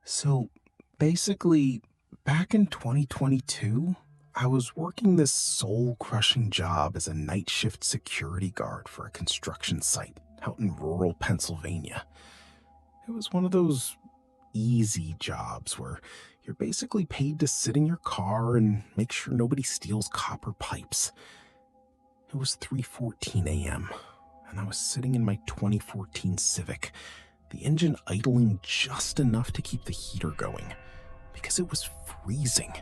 So basically, back in 2022, I was working this soul crushing job as a night shift security guard for a construction site out in rural Pennsylvania. It was one of those easy jobs where you're basically paid to sit in your car and make sure nobody steals copper pipes. It was 3:14 a.m. and I was sitting in my 2014 Civic, the engine idling just enough to keep the heater going because it was freezing.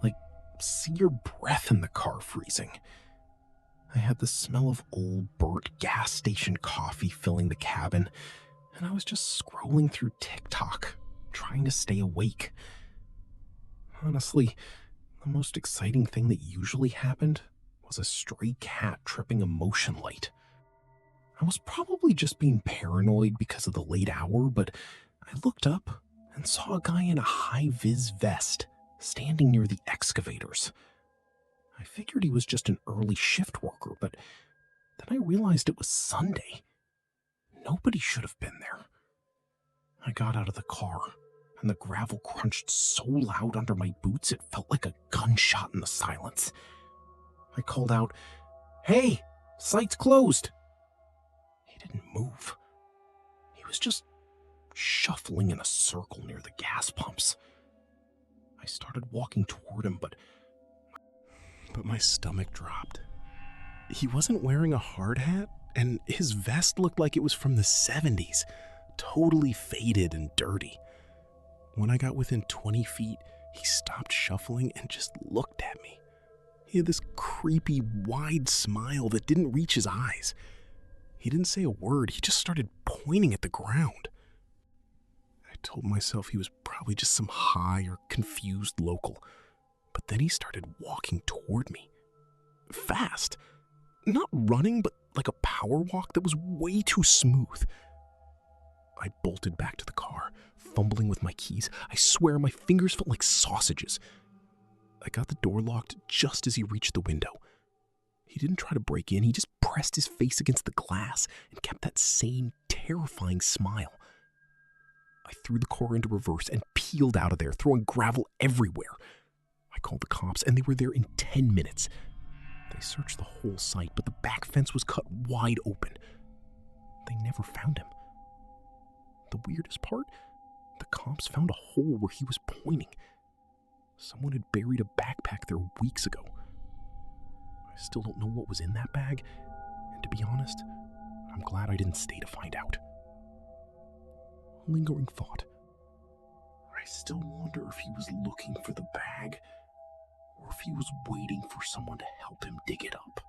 Like, see your breath in the car freezing. I had the smell of old burnt gas station coffee filling the cabin, and I was just scrolling through TikTok, trying to stay awake. Honestly, the most exciting thing that usually happened was a stray cat tripping a motion light. I was probably just being paranoid because of the late hour, but I looked up and saw a guy in a high-vis vest standing near the excavators. I figured he was just an early shift worker, but then I realized it was Sunday. Nobody should have been there. I got out of the car, and the gravel crunched so loud under my boots it felt like a gunshot in the silence. I called out, "Hey, site's closed." He didn't move. He was just shuffling in a circle near the gas pumps. I started walking toward him, but my stomach dropped. He wasn't wearing a hard hat, and his vest looked like it was from the 70s, totally faded and dirty. When I got within 20 feet, he stopped shuffling and just looked at me. He had this creepy, wide smile that didn't reach his eyes. He didn't say a word, he just started pointing at the ground. I told myself he was probably just some high or confused local, but then he started walking toward me. Fast. Not running, but like a power walk that was way too smooth. I bolted back to the car, fumbling with my keys. I swear my fingers felt like sausages. I got the door locked just as he reached the window. He didn't try to break in, he just pressed his face against the glass and kept that same terrifying smile. I threw the car into reverse and peeled out of there, throwing gravel everywhere. I called the cops, and they were there in 10 minutes. They searched the whole site, but the back fence was cut wide open. They never found him. The weirdest part? The cops found a hole where he was pointing. Someone had buried a backpack there weeks ago. I still don't know what was in that bag, and to be honest, I'm glad I didn't stay to find out. A lingering thought. I still wonder if he was looking for the bag, or if he was waiting for someone to help him dig it up.